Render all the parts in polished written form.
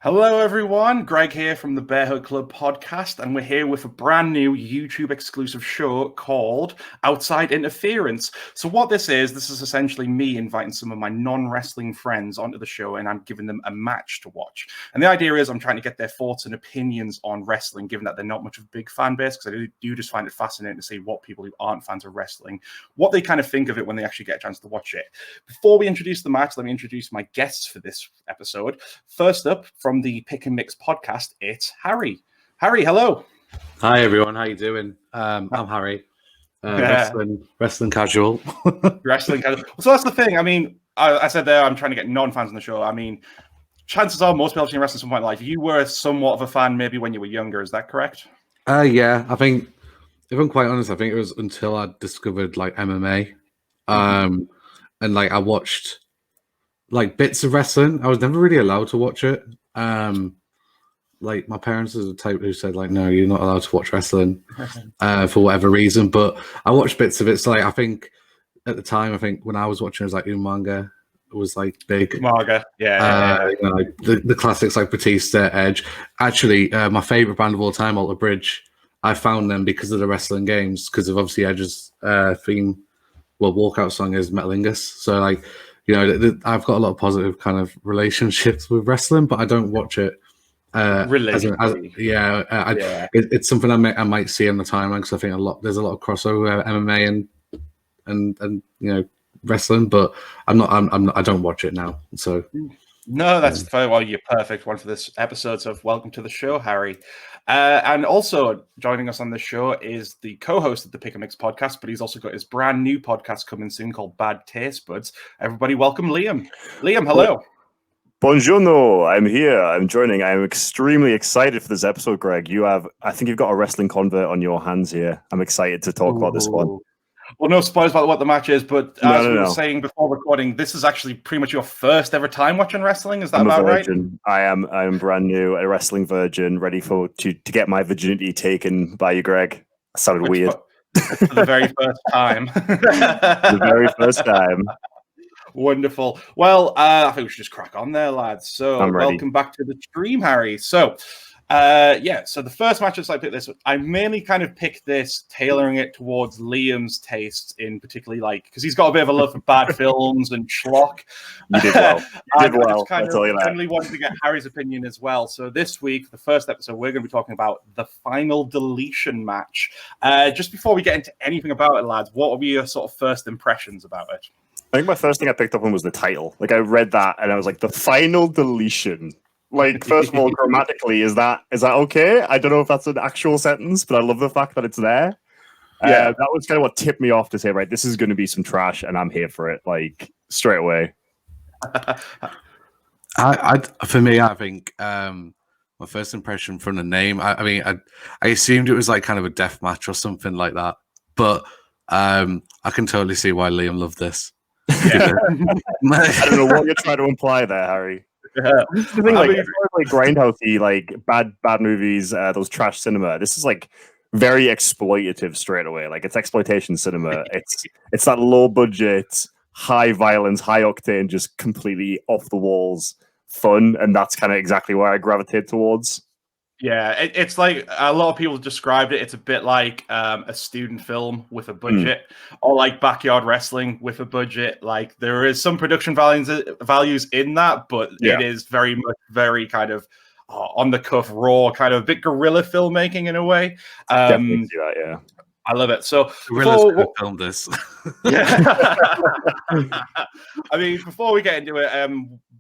Hello, everyone. Greg here from the Bearhug Club podcast, and we're here with a brand new YouTube exclusive show called Outside Interference. So what this is essentially me inviting some of my non-wrestling friends onto the show, and I'm giving them a match to watch. And the idea is I'm trying to get their thoughts and opinions on wrestling, given that they're not much of a big fan base, because I do just find it fascinating to see what people who aren't fans of wrestling, what they kind of think of it when they actually get a chance to watch it. Before we introduce the match, let me introduce my guests for this episode. First up, from the Pick and Mix podcast, it's Harry. Harry, hello. Hi everyone, how you doing? I'm Harry. Wrestling casual. Wrestling casual. So that's the thing. I mean, I said there I'm trying to get non-fans on the show. I mean, chances are most people have seen wrestling at some point in life. You were somewhat of a fan maybe when you were younger. Is that correct? Yeah. I think, if I'm quite honest, I think it was until I discovered like MMA, and like I watched like bits of wrestling. I was never really allowed to watch it. Like my parents are the type who said like, no, you're not allowed to watch wrestling for whatever reason. But I watched bits of it. So like, I think at the time, when I was watching, it was like Umaga was like big. Umaga, yeah. You know, like the classics like Batista, Edge. Actually, my favorite band of all time, Alter Bridge. I found them because of the wrestling games, because of obviously Edge's theme. Well, walkout song is Metalingus. So like, you know, I've got a lot of positive kind of relationships with wrestling, but I don't watch it. It's something I might see on the timeline, because I think there's a lot of crossover MMA and you know, wrestling, but I don't watch it now. So no, that's very well. You're perfect one for this episode. So welcome to the show, Harry. And also joining us on the show is the co-host of the Pick and Mix podcast, but he's also got his brand new podcast coming soon called Bad Taste Buds. Everybody welcome Liam. Liam, hello. Buongiorno, I'm here. I'm joining. I'm extremely excited for this episode, Greg. I think you've got a wrestling convert on your hands here. I'm excited to talk about this one. Well, no spoilers about what the match is, but as we were saying before recording, this is actually pretty much your first ever time watching wrestling. Is that about right? I am brand new, a wrestling virgin, ready to get my virginity taken by you, Greg. That sounded weird. For the very first time. The very first time. Wonderful. Well, I think we should just crack on there, lads. So welcome back to the stream, Harry. So so the first match I picked this, I mainly kind of picked this, tailoring it towards Liam's tastes in particularly, like, because he's got a bit of a love for bad films and schlock. You did well. I generally wanted to get Harry's opinion as well. So this week, the first episode, we're going to be talking about the Final Deletion match. Just before we get into anything about it, lads, what would be your sort of first impressions about it? I think my first thing I picked up on was the title. Like, I read that and I was like, the Final Deletion. Like, first of all, grammatically, is that okay? I don't know if that's an actual sentence, but I love the fact that it's there. Yeah, that was kind of what tipped me off to say, right, this is going to be some trash, and I'm here for it, like, straight away. For me, I think my first impression from the name, I assumed it was like kind of a death match or something like that, but I can totally see why Liam loved this. Yeah. I don't know what you're trying to imply there, Harry. Yeah. This is the thing, like grindhousey, like bad movies, those trash cinema. This is like very exploitative straight away. Like, it's exploitation cinema. It's that low budget, high violence, high octane, just completely off the walls fun, and that's kind of exactly where I gravitate towards. Yeah, it's like a lot of people described it. It's a bit like a student film with a budget, or like backyard wrestling with a budget. Like, there is some production values in that, but it is very much very kind of on the cuff, raw, kind of a bit guerrilla filmmaking in a way. Definitely see that, yeah. I love it. So Guerrillas filmed this. Yeah. I mean, before we get into it,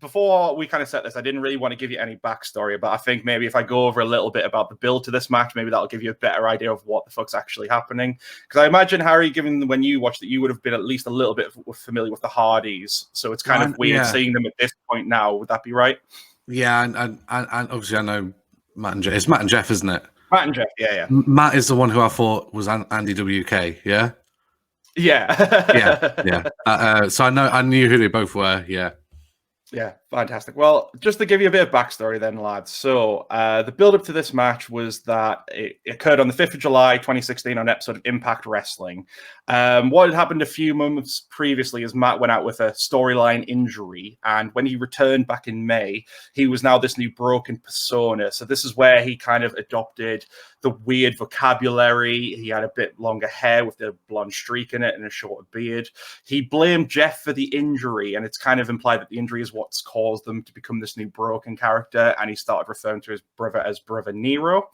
before we kind of set this, I didn't really want to give you any backstory, but I think maybe if I go over a little bit about the build to this match, maybe that'll give you a better idea of what the fuck's actually happening. Because I imagine, Harry, given when you watched it, you would have been at least a little bit familiar with the Hardys, so it's kind of weird seeing them at this point now. Would that be right? Yeah, and obviously I know Matt and Jeff. It's Matt and Jeff, isn't it? Matt and Jeff, yeah. Matt is the one who I thought was Andy WK, yeah? Yeah. Yeah. So I knew who they both were, yeah. Yeah, fantastic. Well, just to give you a bit of backstory then, lads. So the build-up to this match was that it occurred on the 5th of July, 2016 on an episode of Impact Wrestling. What had happened a few months previously is Matt went out with a storyline injury, and when he returned back in May, he was now this new broken persona. So this is where he kind of adopted the weird vocabulary. He had a bit longer hair with the blonde streak in it and a shorter beard. He blamed Jeff for the injury, and it's kind of implied that the injury is what's caused them to become this new broken character, and he started referring to his brother as Brother Nero.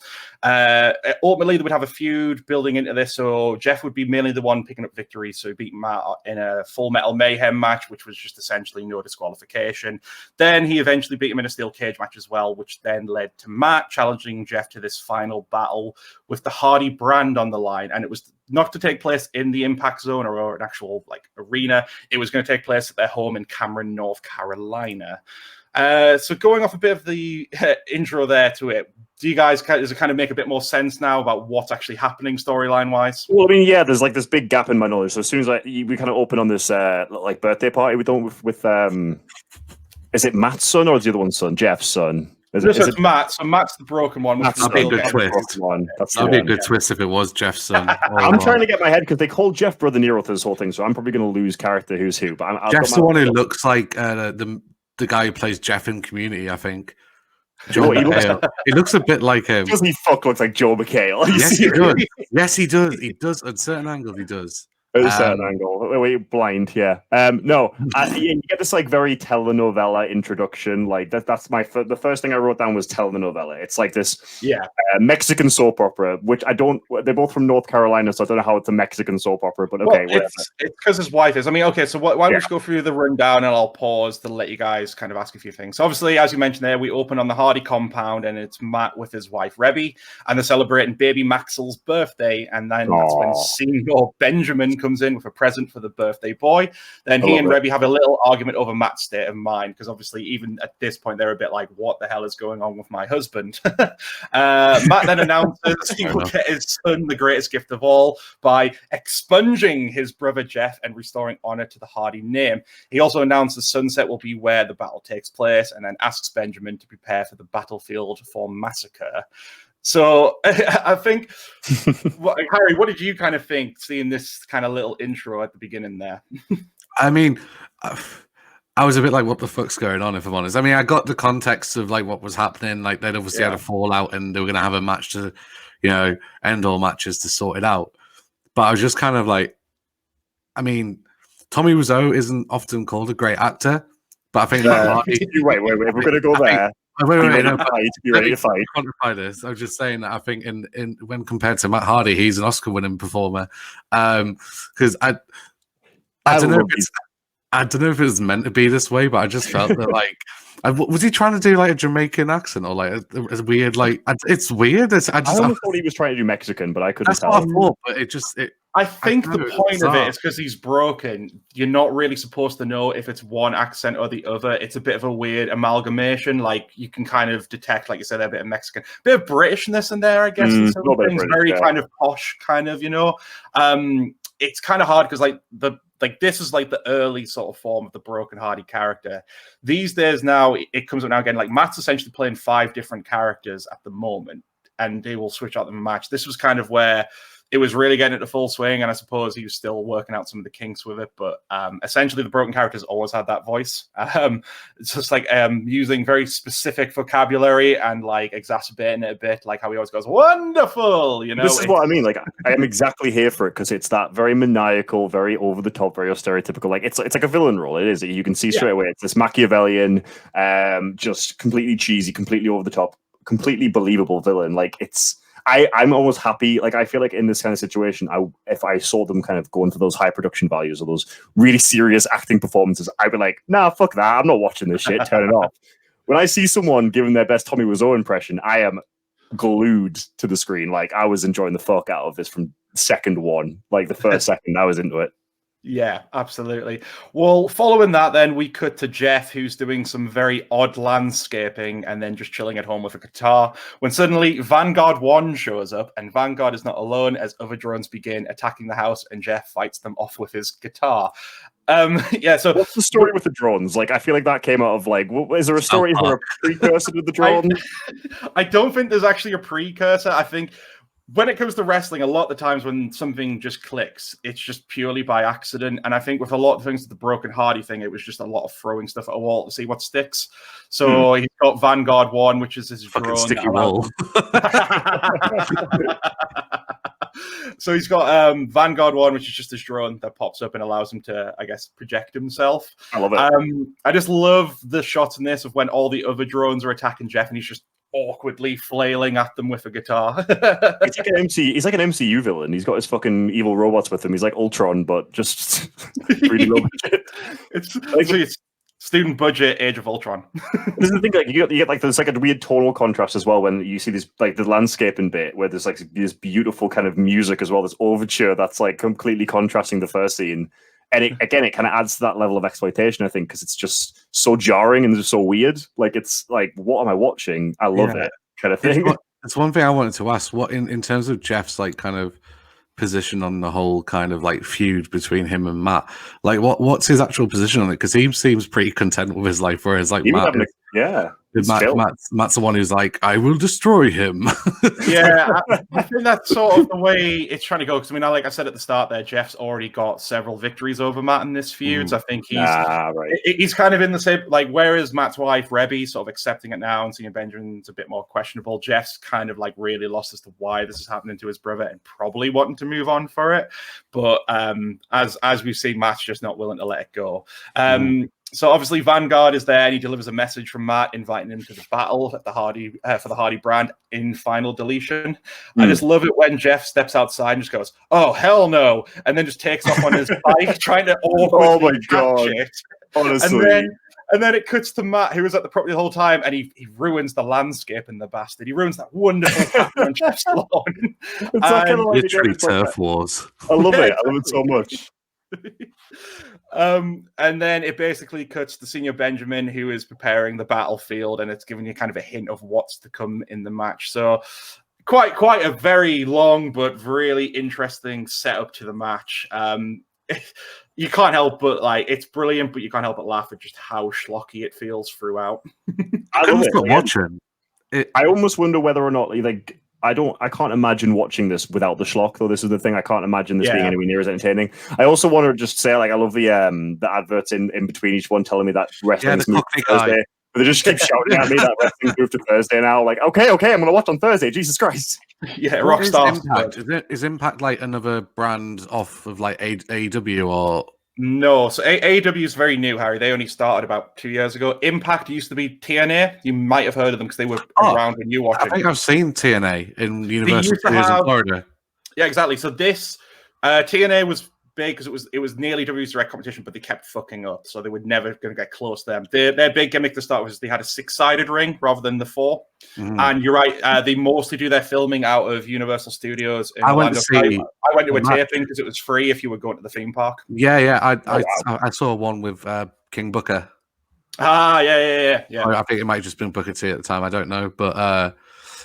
Ultimately, they would have a feud building into this, so Jeff would be mainly the one picking up victories, so he beat Matt in a Full Metal Mayhem match, which was just essentially no disqualification. Then he eventually beat him in a steel cage match as well, which then led to Matt challenging Jeff to this final battle with the Hardy brand on the line, and it was not to take place in the Impact Zone or an actual like arena. It was going to take place at their home in Cameron, North Carolina. So going off a bit of the intro there to it, do you guys, does it kind of make a bit more sense now about what's actually happening storyline wise? Well, I mean, yeah, there's like this big gap in my knowledge. So as soon as we kind of open on this like birthday party we done with is it Matt's son or the other one's son, Jeff's son? Is it Matt? So Matt's the broken one. That'd be a good twist. That'd be a good twist if it was Jeff's son. I'm trying to get my head because they called Jeff Brother Nero through this whole thing, so I'm probably going to lose character who's who. But Jeff's the one who looks like the guy who plays Jeff in Community, I think. Joe McHale. He looks a bit like him. Doesn't he looks like Joe McHale? Yes, he does. Yes, he does. He does. At certain angles, he does. At a certain angle. Wait, blind, yeah. No, you get this like very telenovela introduction. Like that's the first thing I wrote down was telenovela. It's like this Mexican soap opera, which they're both from North Carolina, so I don't know how it's a Mexican soap opera, but okay. Well, it's because his wife is. I mean, okay, so why don't we just go through the rundown and I'll pause to let you guys kind of ask a few things. So obviously, as you mentioned there, we open on the Hardy compound and it's Matt with his wife, Rebby, and they're celebrating baby Maxwell's birthday, and then that's when Senior Benjamin comes in with a present for the birthday boy. Then he and Rebby have a little argument over Matt's state of mind, because obviously even at this point they're a bit like, what the hell is going on with my husband? Matt then announces he will get his son the greatest gift of all by expunging his brother Jeff and restoring honor to the Hardy name. He also announced the sunset will be where the battle takes place, and then asks Benjamin to prepare for the battlefield for massacre. So I think, Harry, what did you kind of think seeing this kind of little intro at the beginning there? I mean, I was a bit like, what the fuck's going on, if I'm honest. I mean, I got the context of like what was happening. Like they'd obviously had a fallout and they were going to have a match to, end all matches to sort it out. But I was just kind of like, I mean, Tommy Wiseau isn't often called a great actor, but I think wait, we're going to go there. Wait, be ready to fight. Quantify this. I was just saying that I think in when compared to Matt Hardy, he's an Oscar-winning performer. Because I don't know if it was meant to be this way, but I just felt that like, was he trying to do like a Jamaican accent or like a weird like? It's weird. I almost thought he was trying to do Mexican, but I couldn't tell. That's what I thought, but I think the point of it is because he's broken. You're not really supposed to know if it's one accent or the other. It's a bit of a weird amalgamation. Like you can kind of detect, like you said, a bit of Mexican, bit of Britishness in there, I guess. Things very kind of posh, kind of. It's kind of hard because this is like the early sort of form of the broken Hardy character. These days now, it comes up now again. Like Matt's essentially playing 5 different characters at the moment, and they will switch out the match. This was kind of where it was really getting into full swing, and I suppose he was still working out some of the kinks with it. But essentially, the broken characters always had that voice. It's just like using very specific vocabulary and like exacerbating it a bit, like how he always goes, "Wonderful," This is what I mean. Like, I am exactly here for it because it's that very maniacal, very over the top, very stereotypical. Like it's like a villain role. It is. You can see straight away. It's this Machiavellian, just completely cheesy, completely over the top, completely believable villain. Like it's. I'm almost happy. Like I feel like in this kind of situation, if I saw them kind of going for those high production values or those really serious acting performances, I'd be like, nah, fuck that. I'm not watching this shit. Turn it off. When I see someone giving their best Tommy Wiseau impression, I am glued to the screen. Like I was enjoying the fuck out of this from second one. Like the first second, I was into it. Yeah, absolutely. Well, following that, then we cut to Jeff, who's doing some very odd landscaping and then just chilling at home with a guitar. When suddenly Vanguard 1 shows up, and Vanguard is not alone as other drones begin attacking the house, and Jeff fights them off with his guitar. Yeah. So what's the story with the drones? Like, I feel like that came out of like, is there a story? Is there a precursor to the drone? I don't think there's actually a precursor. I think when it comes to wrestling, a lot of the times when something just clicks, it's just purely by accident. And I think with a lot of things, the Broken Hardy thing, it was just a lot of throwing stuff at a wall to see what sticks. So he's got Vanguard 1, which is his Fucking drone. sticky wall. So he's got Vanguard 1, which is just his drone that pops up and allows him to, I guess, project himself. I love it. I just love the shots in this of when all the other drones are attacking Jeff and he's just awkwardly flailing at them with a guitar. It's like he's like an MCU villain. He's got his fucking evil robots with him. He's like Ultron, but just really low budget. It's student budget Age of Ultron. This is the thing, like you get like there's like a weird tonal contrast as well when you see this like the landscaping bit where there's like this beautiful kind of music as well, this overture that's like completely contrasting the first scene. And it kind of adds to that level of exploitation, I think, because it's just so jarring and just so weird. Like, it's like, what am I watching? I love it, kind of thing. It's one thing I wanted to ask. What in terms of Jeff's like kind of position on the whole kind of like feud between him and Matt? Like, what's his actual position on it? Because he seems pretty content with his life, whereas like Matt's the one who's like, I will destroy him. Yeah, I think that's sort of the way it's trying to go. Because I mean, like I said at the start there, Jeff's already got several victories over Matt in this feud. So I think he's kind of in the same, like, whereas Matt's wife, Rebby, sort of accepting it now and seeing Benjamin's a bit more questionable, Jeff's kind of like really lost as to why this is happening to his brother and probably wanting to move on for it. But as we've seen, Matt's just not willing to let it go. So obviously Vanguard is there and he delivers a message from Matt inviting him to the battle at the Hardy for the Hardy brand in Final Deletion. I just love it when Jeff steps outside and just goes, "Oh hell no," and then just takes off on his bike trying to awkwardly catch it. Honestly. And then it cuts to Matt, who was at the property the whole time, and he ruins the landscape in the bastard. He ruins that wonderful pattern on Jeff's lawn. It's like literally turf wars. I love it. I love it so much. And then it basically cuts to Senior Benjamin, who is preparing the battlefield, and it's giving you kind of a hint of what's to come in the match. So quite a very long but really interesting setup to the match. You can't help but like it's brilliant, but you can't help but laugh at just how schlocky it feels throughout. I love it. Watching it. I almost wonder whether or not like I can't imagine watching this without the schlock, though. This is the thing. I can't imagine this being anywhere near as entertaining. I also want to just say, like, I love the adverts in between each one telling me that wrestling's moved to Thursday. But they just keep shouting at me that wrestling's moved to Thursday now. Like, okay, I'm going to watch on Thursday. Jesus Christ. Yeah, Rockstar. Is Impact like another brand off of like AEW or? No, so AEW is very new, Harry. They only started about 2 years ago. Impact used to be TNA. You might have heard of them because they were around when you watched it. I think I've seen TNA in Universal Studios in Florida. Yeah, exactly. So this TNA was big because it was nearly WWE's direct competition, but they kept fucking up, so they were never going to get close to them. Their big gimmick to start was they had a 6-sided ring rather than the 4. And you're right, they mostly do their filming out of Universal Studios in Orlando. I went to a taping because it was free if you were going to the theme park. Yeah. I saw one with King Booker. Yeah. I think it might have just been Booker T at the time. I don't know, but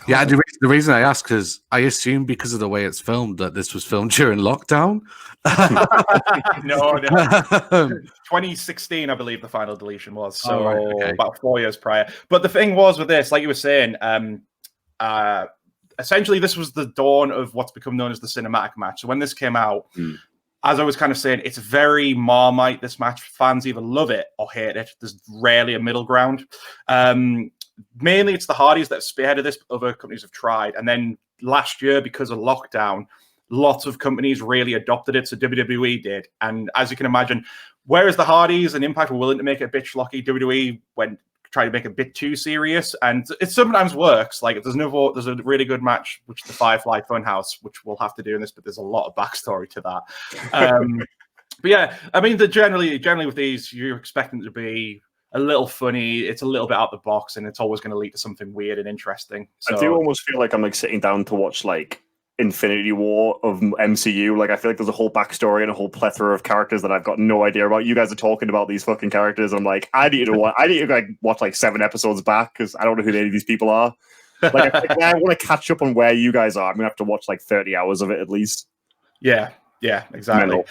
yeah. The reason I ask is I assume because of the way it's filmed that this was filmed during lockdown. No. 2016, I believe the Final Deletion was. So about 4 years prior. But the thing was with this, like you were saying, essentially this was the dawn of what's become known as the cinematic match. So when this came out, as I was kind of saying, it's very Marmite, this match. Fans either love it or hate it. There's rarely a middle ground. Mainly it's the Hardys that spearheaded this, but other companies have tried. And then last year, because of lockdown, lots of companies really adopted it. So WWE did. And as you can imagine, whereas the Hardys and Impact were willing to make it a bit schlocky, WWE went trying to make it a bit too serious. And it sometimes works. Like there's a really good match, which is the Firefly Funhouse, which we'll have to do in this, but there's a lot of backstory to that. But yeah, I mean, generally with these, you're expecting it to be a little funny. It's a little bit out the box, and it's always going to lead to something weird and interesting. So, I do almost feel like I'm like sitting down to watch like Infinity War of MCU. Like I feel like there's a whole backstory and a whole plethora of characters that I've got no idea about. You guys are talking about these fucking characters. I'm like, I need to like watch like 7 episodes back because I don't know who any of these people are. Like I want to catch up on where you guys are. I'm gonna have to watch like 30 hours of it at least. Yeah, exactly.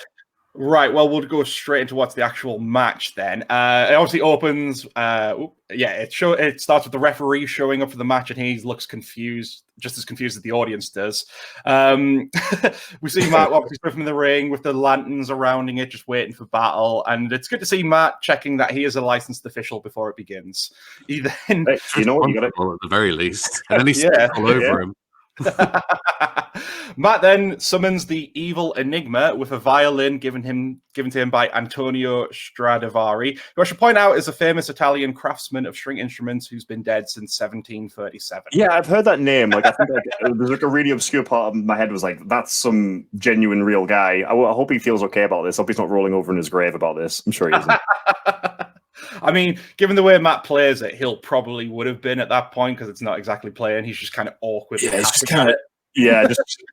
Right, well, we'll go straight into what's the actual match then. It obviously opens. It starts with the referee showing up for the match, and he looks confused, just as confused as the audience does. We see Matt obviously swimming in the ring with the lanterns surrounding it, just waiting for battle. And it's good to see Matt checking that he is a licensed official before it begins. He then, Hey, you know what, you got it at the very least, and then he steps all over him. Matt then summons the evil Enigma with a violin given to him by Antonio Stradivari, who I should point out is a famous Italian craftsman of string instruments who's been dead since 1737. Yeah, I've heard that name. Like, I think there's like a really obscure part of my head was like, that's some genuine real guy. I hope he feels okay about this. I hope he's not rolling over in his grave about this. I'm sure he isn't. I mean, given the way Matt plays it, he'll probably would have been at that point because it's not exactly playing. He's just kind of awkward. Yeah, it's just kind of, just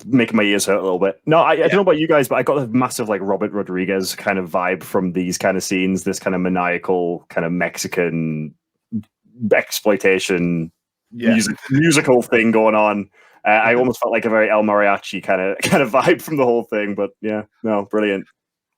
making my ears hurt a little bit. No, I don't know about you guys, but I got a massive like Robert Rodriguez kind of vibe from these kind of scenes, this kind of maniacal, kind of Mexican exploitation musical thing going on. I almost felt like a very El Mariachi kind of vibe from the whole thing, but yeah, no, brilliant.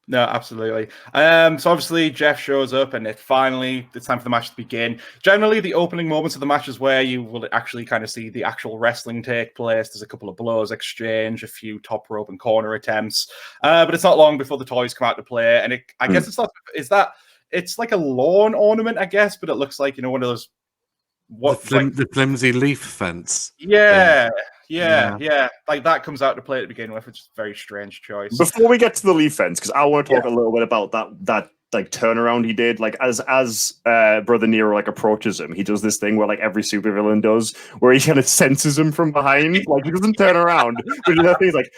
No, absolutely. So obviously Jeff shows up, and it's time for the match to begin. Generally, the opening moments of the match is where you will actually kind of see the actual wrestling take place. There's a couple of blows exchange, a few top rope and corner attempts, but it's not long before the toys come out to play. And I guess it's not. It's like a lawn ornament, I guess, but it looks like one of those. The flimsy leaf fence. Yeah. Like that comes out to play to begin with, which is a very strange choice. Before we get to the leaf fence, because I want to talk a little bit about that like turnaround he did. Like as Brother Nero like approaches him, he does this thing where like every supervillain does, where he kind of senses him from behind. Like he doesn't turn around, but he's like,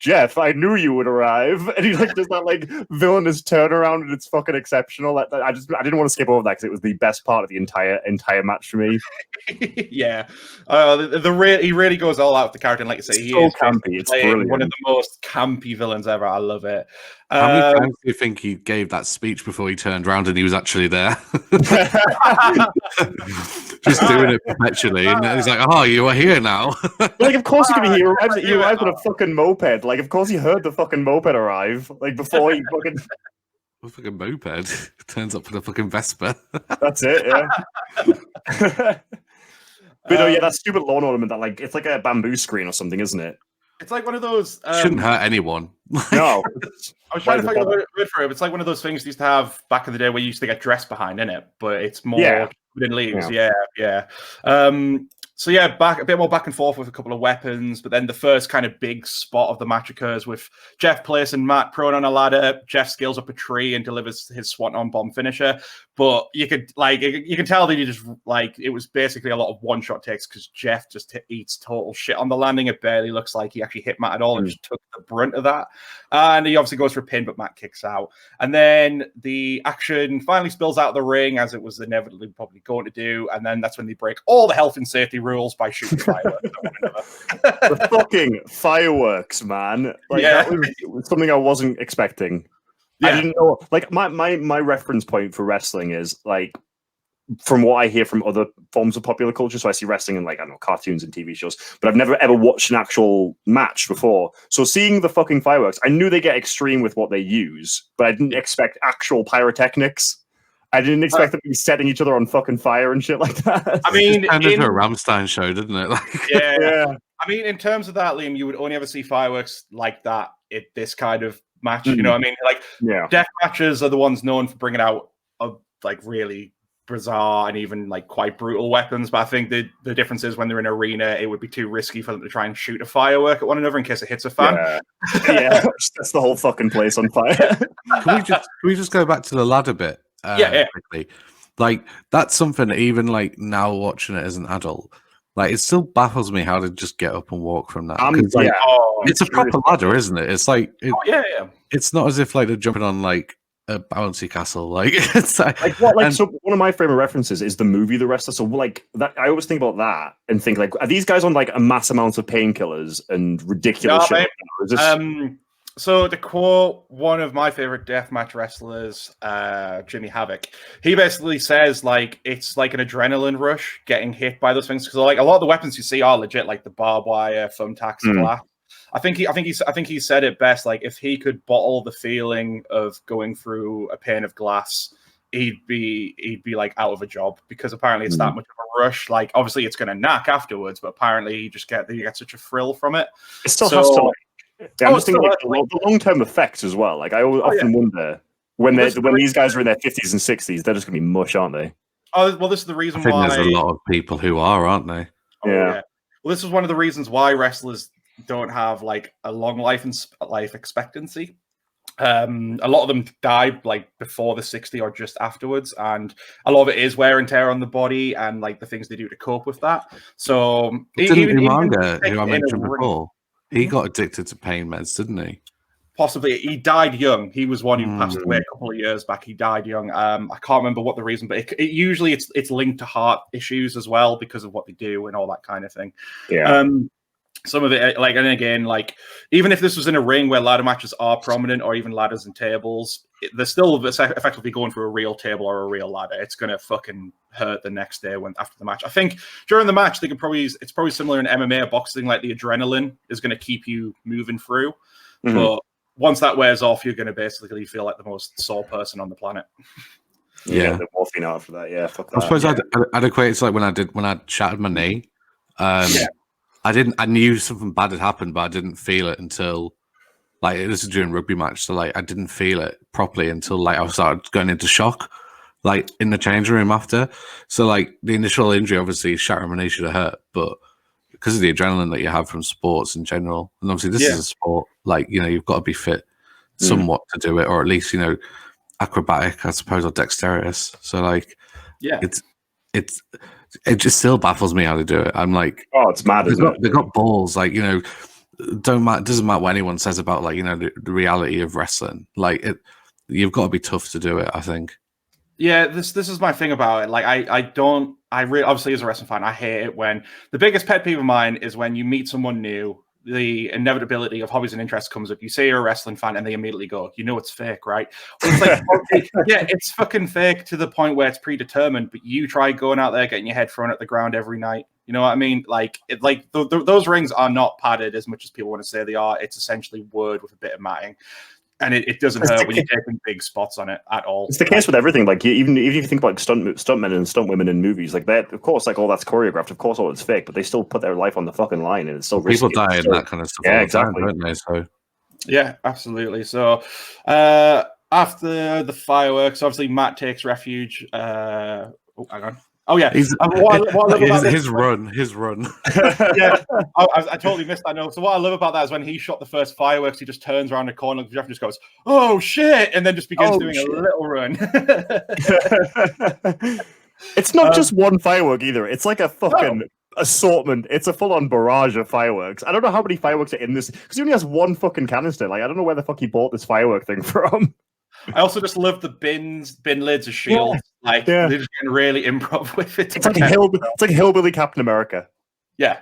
Jeff, I knew you would arrive, and he like does that like villainous turnaround, and it's fucking exceptional. I didn't want to skip over that because it was the best part of the entire match for me. Yeah, he really goes all out with the character, and like you say, he is campy. It's brilliant. One of the most campy villains ever. I love it. How many times do you think he gave that speech before he turned around and he was actually there? Just doing it perpetually. And he's like, you are here now. Like, of course he could be here. He arrived on a fucking moped. Like, of course he heard the fucking moped arrive. Like, before he fucking... A fucking moped. Turns up for the fucking Vespa. That's it, yeah. But that stupid lawn ornament that, like, it's like a bamboo screen or something, isn't it? It's like one of those... shouldn't hurt anyone. No. I was trying to find a word for it. It's like one of those things you used to have back in the day where you used to get dressed behind, innit? But it's more within leaves. Yeah. So yeah, a bit more back and forth with a couple of weapons, but then the first kind of big spot of the match occurs with Jeff placing Matt prone on a ladder. Jeff scales up a tree and delivers his swanton bomb finisher. But you can tell that he just it was basically a lot of one-shot takes because Jeff just eats total shit on the landing. It barely looks like he actually hit Matt at all and just took the brunt of that. And he obviously goes for a pin, but Matt kicks out. And then the action finally spills out of the ring, as it was inevitably probably going to do. And then that's when they break all the health and safety rules by shooting fireworks at one another. The fucking fireworks, man. That was something I wasn't expecting. Yeah. I didn't know. Like, my reference point for wrestling is, like, from what I hear from other forms of popular culture, so I see wrestling in, like, I don't know, cartoons and TV shows, but I've never ever watched an actual match before. So seeing the fucking fireworks, I knew they get extreme with what they use, but I didn't expect actual pyrotechnics. I didn't expect them to be setting each other on fucking fire and shit like that. I mean, it turned into a Rammstein show, didn't it? Yeah. I mean, in terms of that, Liam, you would only ever see fireworks like that at this kind of match. You know what I mean? Like, death matches are the ones known for bringing out really bizarre and even like quite brutal weapons. But I think the difference is when they're in an arena, it would be too risky for them to try and shoot a firework at one another in case it hits a fan. Yeah, that's the whole fucking place on fire. Can we just go back to the ladder bit? Quickly. Like, that's something that even like now watching it as an adult, like, it still baffles me how to just get up and walk from that. It's a proper ladder, isn't it? It's like it's not as if like they're jumping on like a bouncy castle. Like, it's like so one of my favorite references is the movie The Wrestler. So like that, I always think about that and think like, are these guys on like a mass amount of painkillers and ridiculous shit? So to quote one of my favorite deathmatch wrestlers, Jimmy Havoc, he basically says like it's like an adrenaline rush getting hit by those things because like a lot of the weapons you see are legit, like the barbed wire, thumbtacks, glass. I think he said it best. Like, if he could bottle the feeling of going through a pane of glass, he'd be like out of a job, because apparently it's that much of a rush. Like, obviously it's going to knack afterwards, but apparently you get such a thrill from it. It still has to. I'm just thinking the long-term effects as well. Like, I often wonder when these guys are in their 50s and 60s, they're just going to be mush, aren't they? Oh, well, this is the reason why. There's a lot of people who are, aren't they? Yeah. Well, this is one of the reasons why wrestlers don't have like a long life expectancy. A lot of them die like before the 60 or just afterwards, and a lot of it is wear and tear on the body and like the things they do to cope with that. So didn't Umanga, who I mentioned before, he got addicted to pain meds, didn't he? Possibly. He died young. He was one who passed away a couple of years back. He died young. I can't remember what the reason, but it usually it's linked to heart issues as well because of what they do and all that kind of thing. Yeah. Some of it, like, and again, like, even if this was in a ring where ladder matches are prominent, or even ladders and tables, they're still effectively going for a real table or a real ladder. It's going to fucking hurt the next day after the match. I think during the match, it's probably similar in MMA or boxing. Like, the adrenaline is going to keep you moving through, but once that wears off, you're going to basically feel like the most sore person on the planet. Yeah, the morphine after that. Yeah, fuck that. I suppose I'd equate it to like when I shattered my knee. I knew something bad had happened, but I didn't feel it until, like, this is during rugby match, so like I didn't feel it properly until like I started going into shock, like in the change room after. So like the initial injury, obviously shattering my knee should have hurt, but because of the adrenaline that you have from sports in general, and obviously this is a sport, like, you know, you've got to be fit somewhat to do it, or at least, you know, acrobatic, I suppose, or dexterous. So like, it just still baffles me how to do it. I'm like, oh, it's mad. They've got balls, like, you know, doesn't matter what anyone says about, like, you know, the reality of wrestling. Like, you've got to be tough to do it, I think. Yeah, this is my thing about it. Like, obviously, as a wrestling fan, I hate it when the biggest pet peeve of mine is when you meet someone new, the inevitability of hobbies and interests comes up. You say you're a wrestling fan, and they immediately go, "You know it's fake, right?" Well, it's like, yeah, it's fucking fake to the point where it's predetermined. But you try going out there, getting your head thrown at the ground every night. You know what I mean? Like, those rings are not padded as much as people want to say they are. It's essentially wood with a bit of matting. And it doesn't hurt when you're taking big spots on it at all. It's the case with everything. Like, even if you think about stuntmen and stuntwomen in movies, like that, of course, like all that's choreographed. Of course, all it's fake, but they still put their life on the fucking line, and it's so risky. People die and that kind of stuff. Yeah, exactly. Time, don't they? So yeah, absolutely. So after the fireworks, obviously Matt takes refuge. Hang on. Oh yeah, his run. Yeah, I totally missed that note. So what I love about that is when he shot the first fireworks, he just turns around the corner, Jeff just goes, "Oh shit!" and then just begins doing a little run. It's not just one firework either. It's like a fucking assortment. It's a full-on barrage of fireworks. I don't know how many fireworks are in this, because he only has one fucking canister. Like, I don't know where the fuck he bought this firework thing from. I also just love the bin lids as shields. Like, they're just getting really improv with it. It's like hillbilly Captain America. Yeah.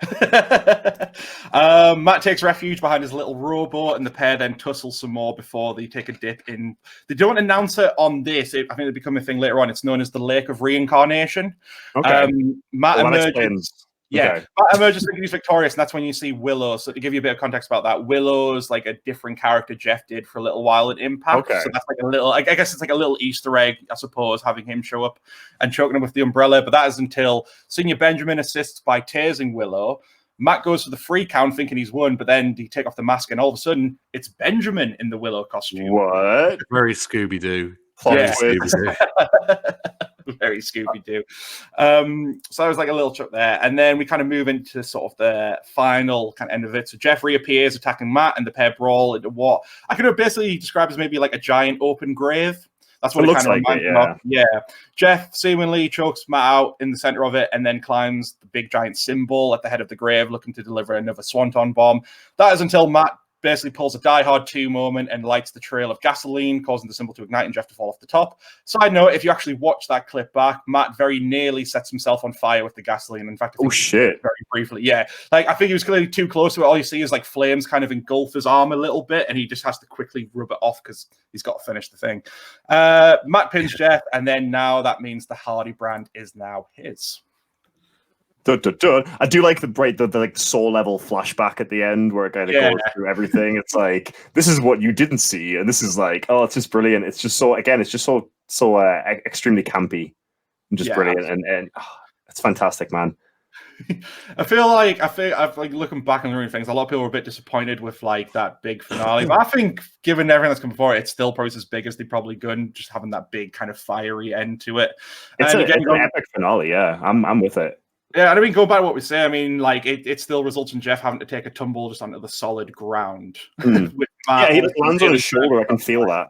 Matt takes refuge behind his little rowboat, and the pair then tussle some more before they take a dip in. They don't announce it on this. I think it'll become a thing later on. It's known as the Lake of Reincarnation. Okay. Matt emerges. Explains. Yeah, Okay. Matt emerges thinking he's victorious, and that's when you see Willow. So to give you a bit of context about that, Willow's like a different character Jeff did for a little while at Impact. Okay. So that's like a little, I guess it's like a little Easter egg, I suppose, having him show up and choking him with the umbrella. But that is until Senior Benjamin assists by tasing Willow. Matt goes for the free count thinking he's won, but then he take off the mask, and all of a sudden it's Benjamin in the Willow costume. What? Very Scooby-Doo. Yeah. Scooby-Doo. Very Scooby-Doo. So I was like a little chuck there. And then we kind of move into sort of the final kind of end of it. So Jeff reappears attacking Matt, and the pair brawl into what I could have basically described as maybe like a giant open grave. That's what it kind of reminds me of. Yeah. Jeff seemingly chokes Matt out in the center of it, and then climbs the big giant symbol at the head of the grave, looking to deliver another swanton bomb. That is until Matt basically pulls a Die Hard 2 moment and lights the trail of gasoline, causing the symbol to ignite and Jeff to fall off the top. Side note, if you actually watch that clip back, Matt very nearly sets himself on fire with the gasoline. In fact, I think shit. Very briefly. Yeah. Like, I think he was clearly too close to it. All you see is like flames kind of engulf his arm a little bit, and he just has to quickly rub it off because he's got to finish the thing. Matt pins Jeff, and then now that means the Hardy brand is now his. I do like the like soul level flashback at the end where it kind of goes through everything. It's like, this is what you didn't see, and this is like, oh, it's just brilliant. It's just so extremely campy and just brilliant, and it's fantastic, man. I feel like looking back on the Rooney things, a lot of people were a bit disappointed with like that big finale. But I think, given everything that's come before it, it's still probably as big as they probably could, just having that big kind of fiery end to it. It's an epic finale. Yeah, I'm with it. Yeah, I mean, go back to what we say. I mean, like it still results in Jeff having to take a tumble just onto the solid ground. With Matt, he just lands on his shoulder. I can feel that.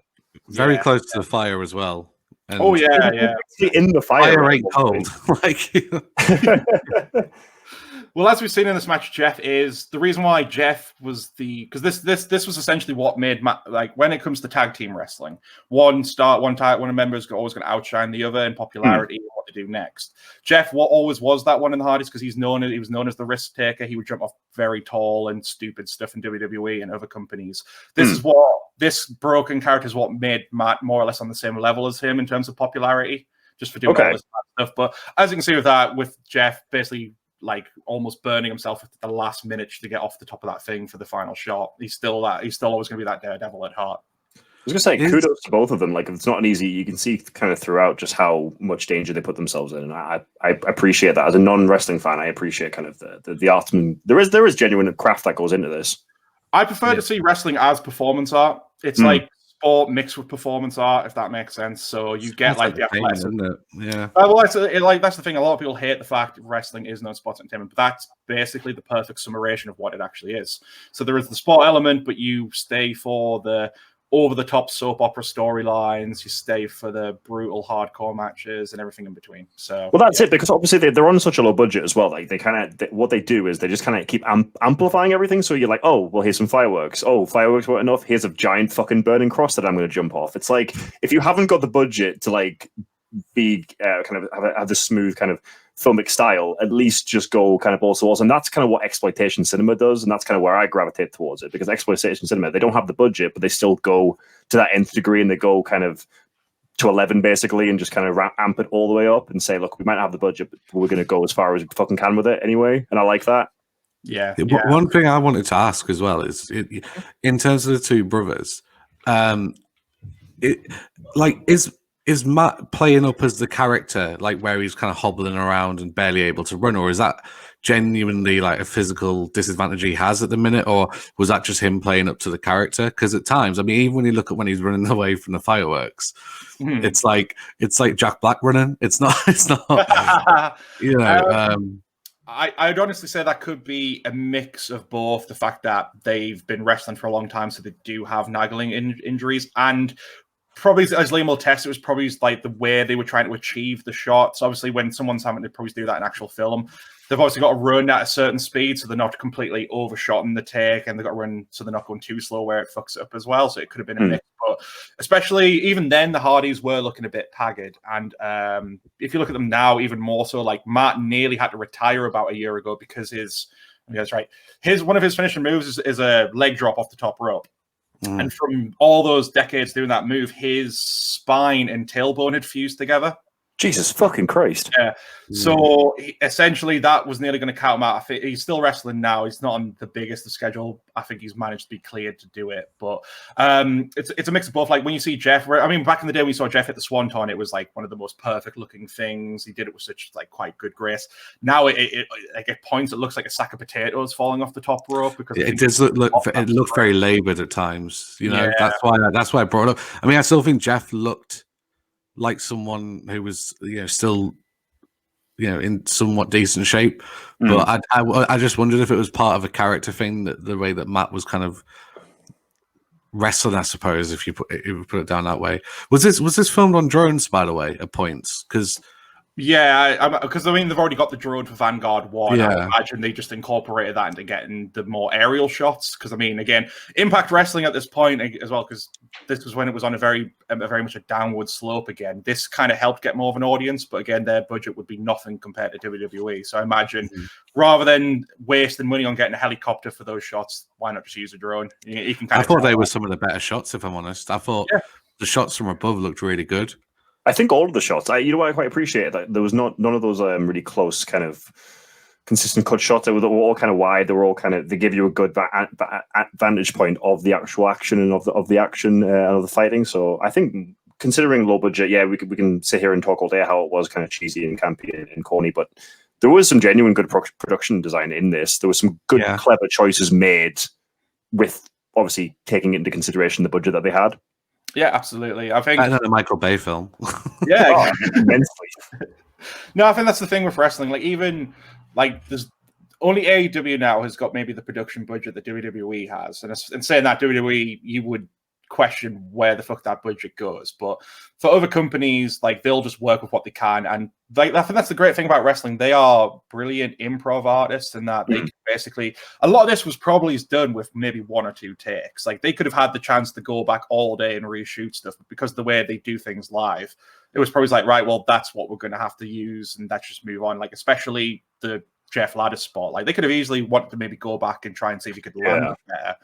Very close to the fire as well. And yeah. In the fire ain't cold. Like, well, as we've seen in this match, Jeff is the reason why Jeff was because this was essentially what made like when it comes to tag team wrestling, one of the members always going to outshine the other in popularity and what to do next. Jeff always was that one in the hardest because he was known as the risk taker. He would jump off very tall and stupid stuff in WWE and other companies. This broken character is what made Matt more or less on the same level as him in terms of popularity, just for doing all this stuff. But as you can see with Jeff, basically like almost burning himself at the last minute to get off the top of that thing for the final shot. He's still always going to be that daredevil at heart. I was going to say, kudos to both of them. Like, it's not an easy. You can see kind of throughout just how much danger they put themselves in, and I appreciate that. As a non-wrestling fan, I appreciate kind of the art. There is genuine craft that goes into this. I prefer to see wrestling as performance art. It's like sport mixed with performance art, if that makes sense. So you get like the athletics, isn't it? Yeah. Well, that's the thing. A lot of people hate the fact that wrestling is no sports entertainment, but that's basically the perfect summation of what it actually is. So there is the sport element, but you stay for the over-the-top soap opera storylines. You stay for the brutal hardcore matches and everything in between. So, well, that's it, because obviously they're on such a low budget as well. Like, what they do is they just kind of keep amplifying everything. So you're like, oh, well, here's some fireworks. Oh, fireworks weren't enough. Here's a giant fucking burning cross that I'm going to jump off. It's like, if you haven't got the budget to like be kind of have this smooth kind of filmic style, at least just go kind of balls to walls. And that's kind of what exploitation cinema does, and that's kind of where I gravitate towards it, because exploitation cinema, they don't have the budget, but they still go to that nth degree, and they go kind of to 11 basically, and just kind of amp it all the way up and say, look, we might not have the budget, but we're going to go as far as we fucking can with it anyway. And I like that. Yeah. One thing I wanted to ask as well is, in terms of the two brothers, is Matt playing up as the character, like where he's kind of hobbling around and barely able to run, or is that genuinely like a physical disadvantage he has at the minute, or was that just him playing up to the character? Because at times, I mean, even when you look at when he's running away from the fireworks, it's like Jack Black running. It's not, you know. I'd honestly say that could be a mix of both the fact that they've been wrestling for a long time, so they do have nagging injuries, and probably, as Liam will test, it was probably like the way they were trying to achieve the shots. Obviously, when someone's having to probably do that in actual film, they've obviously got to run at a certain speed, so they're not completely overshotting the take, and they've got to run so they're not going too slow where it fucks it up as well. So it could have been a mix. But especially even then, the Hardys were looking a bit haggard. And if you look at them now, even more so, like Matt nearly had to retire about a year ago because one of his finishing moves is a leg drop off the top rope. And from all those decades doing that move, his spine and tailbone had fused together. Jesus fucking Christ. Yeah. So essentially, that was nearly going to count him out. I think he's still wrestling now. He's not on the biggest of schedule. I think he's managed to be cleared to do it. But it's a mix of both. Like when you see Jeff, I mean, back in the day when we saw Jeff hit the Swanton, it was like one of the most perfect looking things. He did it with such like quite good grace. Now it at points it looks like a sack of potatoes falling off the top rope, because it does look very labored at times. You know, that's why I brought it up. I mean, I still think Jeff looked like someone who was, still, in somewhat decent shape. But I just wondered if it was part of a character thing, that the way that Matt was kind of wrestling, I suppose, if you put it down that way. Was this filmed on drones, by the way, at points? Because because I mean they've already got the drone for Vanguard 1. I imagine they just incorporated that into getting the more aerial shots. Because I mean, again, Impact Wrestling at this point as well, because this was when it was on a very much a downward slope again. This kind of helped get more of an audience, but again, their budget would be nothing compared to WWE. So I imagine rather than wasting money on getting a helicopter for those shots, why not just use a drone? You can I thought they were some of the better shots, if I'm honest. I thought the shots from above looked really good. I think all of the shots, you know what I quite appreciate? That there was none of those really close kind of consistent cut shots. They were all kind of wide. They give you a good vantage point of the actual action and of the action and of the fighting. So I think, considering low budget, yeah, we can sit here and talk all day how it was kind of cheesy and campy and corny, but there was some genuine good production design in this. There was some good, clever choices made with obviously taking into consideration the budget that they had. Yeah, absolutely. I think another Michael Bay film. Yeah, immensely. No, I think that's the thing with wrestling. Like, even like there's only AEW now has got maybe the production budget that WWE has, and saying that, WWE, you would question where the fuck that budget goes. But for other companies, like, they'll just work with what they can, and like, I think that's the great thing about wrestling. They are brilliant improv artists, and that they can basically, a lot of this was probably done with maybe 1 or 2 takes. Like, they could have had the chance to go back all day and reshoot stuff, but because the way they do things live, it was probably like, right, well, that's what we're going to have to use, and let's just move on. Like, especially the Jeff Ladder spot. Like, they could have easily wanted to maybe go back and try and see if he could learn that better.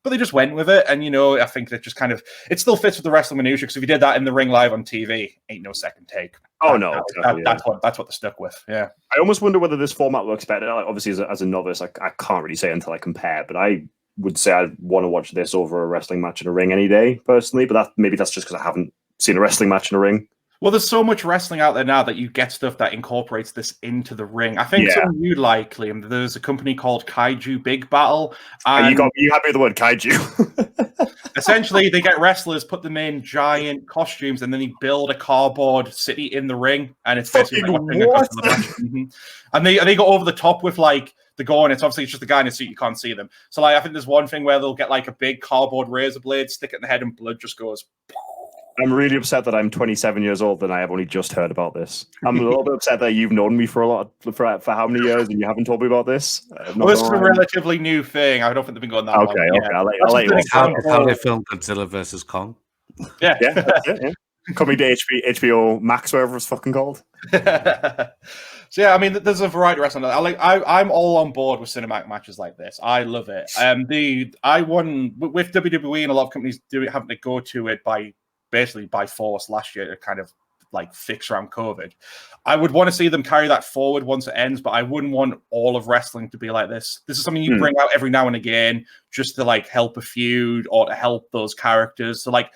But they just went with it, and I think that just kind of, it still fits with the wrestling minutiae, because if you did that in the ring live on TV, ain't no second take. Oh no, that's what they're stuck with. Yeah, I almost wonder whether this format works better. Like, obviously, as a novice, I can't really say until I compare, but I would say I'd want to watch this over a wrestling match in a ring any day, personally. But maybe that's just because I haven't seen a wrestling match in a ring. Well, there's so much wrestling out there now that you get stuff that incorporates this into the ring. I think something you like, Liam. There's a company called Kaiju Big Battle. And you happy with the word kaiju? Essentially, they get wrestlers, put them in giant costumes, and then they build a cardboard city in the ring, and it's basically like what? And they go over the top with like the gore, and it's obviously just the guy in a suit, you can't see them. So like, I think there's one thing where they'll get like a big cardboard razor blade, stick it in the head, and blood just goes. I'm really upset that I'm 27 years old and I have only just heard about this. I'm a little bit upset that you've known me for for how many years and you haven't told me about this. Well, this is a relatively new thing. I don't think they've been going that long. Okay, I'll let you know. How they filmed Godzilla versus Kong. Yeah. Coming to HBO Max, wherever it's fucking called. So yeah, I mean, there's a variety of wrestling. I'm all on board with cinematic matches like this. I love it. I won with WWE, and a lot of companies having to go to it basically by force last year to kind of like fix around COVID. I would want to see them carry that forward once it ends, but I wouldn't want all of wrestling to be like this. This is something you bring out every now and again just to like help a feud or to help those characters. So like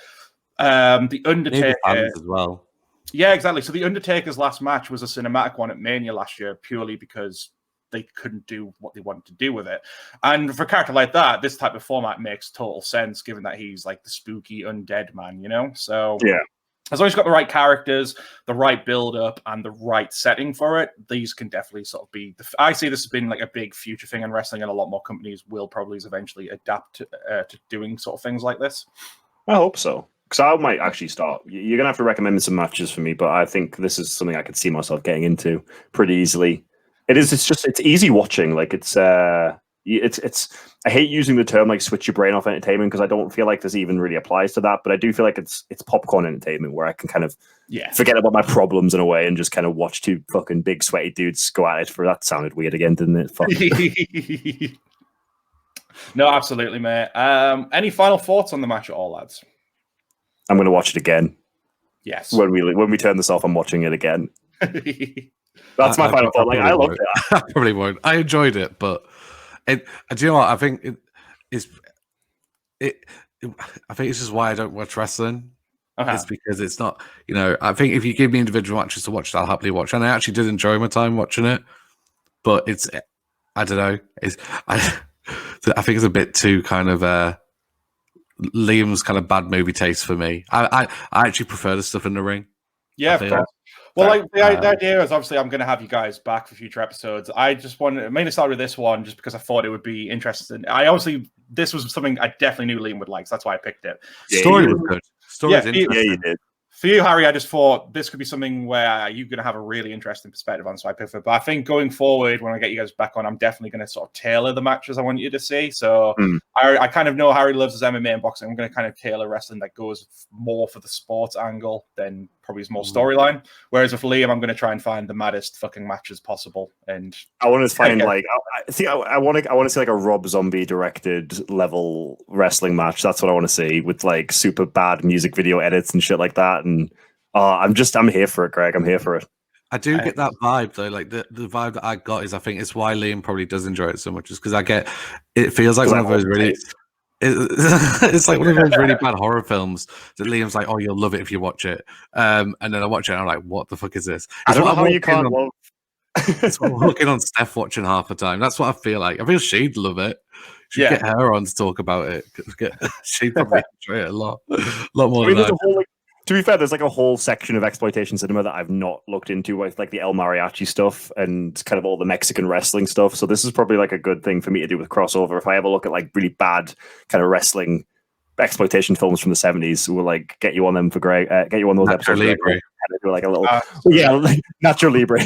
the Undertaker as well. Yeah, exactly. So the Undertaker's last match was a cinematic one at Mania last year, purely because they couldn't do what they wanted to do with it. And for a character like that, this type of format makes total sense, given that he's like the spooky undead man, So yeah, as long as you've got the right characters, the right build-up, and the right setting for it, these can definitely sort of be... I see this has been like a big future thing in wrestling, and a lot more companies will probably eventually adapt to doing sort of things like this. I hope so. Because I might actually start. You're going to have to recommend some matches for me, but I think this is something I could see myself getting into pretty easily. It's easy watching. Like it's I hate using the term like switch your brain off entertainment, because I don't feel like this even really applies to that, but I do feel like it's popcorn entertainment where I can kind of forget about my problems in a way and just kind of watch 2 fucking big sweaty dudes go at it. That sounded weird again, didn't it? Fuck. No, absolutely, mate. Any final thoughts on the match at all, lads? I'm going to watch it again. Yes. When we turn this off, I'm watching it again. That's my final thought. Like, I loved it. I probably won't. I enjoyed it, but do you know what? I think I think it's just why I don't watch wrestling. It's because it's not, I think if you give me individual matches to watch, I'll happily watch. And I actually did enjoy my time watching it, but I don't know. I think it's a bit too kind of Liam's kind of bad movie taste for me. I actually prefer the stuff in the ring. Yeah, of course. Well, like the idea is obviously I'm going to have you guys back for future episodes. I just wanted to mainly start with this one just because I thought it would be interesting. This was something I definitely knew Liam would like, so that's why I picked it. Story was good. Story's interesting. Yeah, you did. For you, Harry, I just thought this could be something where you're going to have a really interesting perspective on, so I picked it. But I think going forward, when I get you guys back on, I'm definitely going to sort of tailor the matches I want you to see. So I kind of know Harry loves his MMA and boxing. I'm going to kind of tailor wrestling that goes more for the sports angle than probably his more storyline. Whereas with Liam, I'm going to try and find the maddest fucking matches possible. And I want to find I want to see like a Rob Zombie directed level wrestling match. That's what I want to see, with like super bad music video edits and shit like that. And I'm here for it, Greg. I'm here for it. I do get that vibe though. Like the vibe that I got is, I think it's why Liam probably does enjoy it so much, is because it feels like one of those really. It's like one of those really bad horror films that Liam's like, "Oh, you'll love it if you watch it," and then I watch it and I'm like, "What the fuck is this?" I don't know how you can't love. It's what I'm looking on Steph watching half the time. That's what I feel like. I feel she'd love it. Should get her on to talk about it. She'd probably enjoy it a lot more than I. To be fair, there's like a whole section of exploitation cinema that I've not looked into, with like the El Mariachi stuff and kind of all the Mexican wrestling stuff. So this is probably like a good thing for me to do with crossover. If I ever look at like really bad kind of wrestling exploitation films from the 70s, we'll like get you on them for Greg. Get you on those episodes. Libre. Do like a little, like Nacho Libre.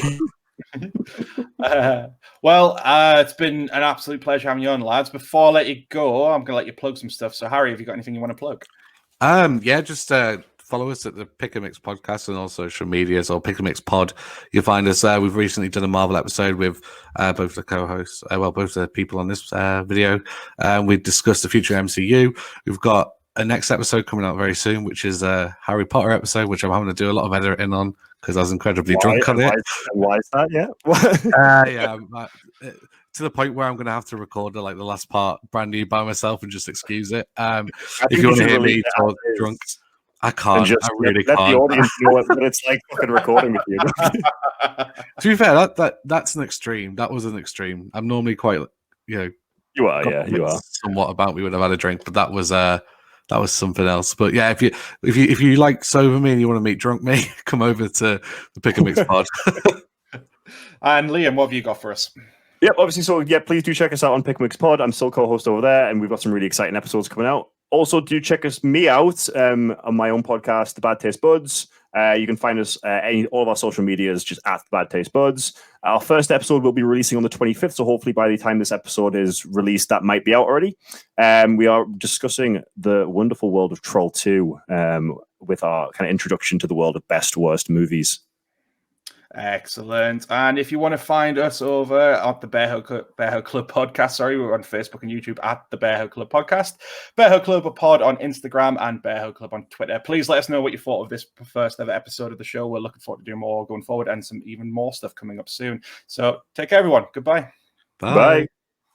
It's been an absolute pleasure having you on, lads. Before I let you go, I'm going to let you plug some stuff. So, Harry, have you got anything you want to plug? Just follow us at the Pick and Mix podcast and all social medias, or Pick and Mix Pod. You'll find us. We've recently done a Marvel episode with both the co-hosts, both the people on this video. We've discussed the future MCU. We've got a next episode coming out very soon, which is a Harry Potter episode, which I'm having to do a lot of editing on because I was incredibly drunk on it. Why is that? Yeah. To the point where I'm going to have to record the last part brand new by myself and just excuse it. If you want to hear me talk drunk, I can't. I really can't. Let the audience know what it's like fucking recording with you. To be fair, that's an extreme. That was an extreme. I'm normally quite, you are somewhat about me when I've had a drink, but that was something else. But yeah, if you like sober me and you want to meet drunk me, come over to the Pick and Mix Pod. And Liam, what have you got for us? Yep, obviously. So yeah, please do check us out on Pick and Mix Pod. I'm still co-host over there, and we've got some really exciting episodes coming out. Also, do check me out on my own podcast, The Bad Taste Buds. You can find us all of our social medias just at The Bad Taste Buds. Our first episode will be releasing on the 25th, so hopefully by the time this episode is released, that might be out already. We are discussing the wonderful world of Troll 2 with our kind of introduction to the world of best worst movies. Excellent. And if you want to find us over at the Bearhug Club podcast, we're on Facebook and YouTube at the Bearhug Club podcast, Bearhug Club Pod on Instagram, and Bearhug Club on Twitter. Please let us know what you thought of this first ever episode of the show. We're looking forward to doing more going forward and some even more stuff coming up soon. So take care, everyone. Goodbye. Bye.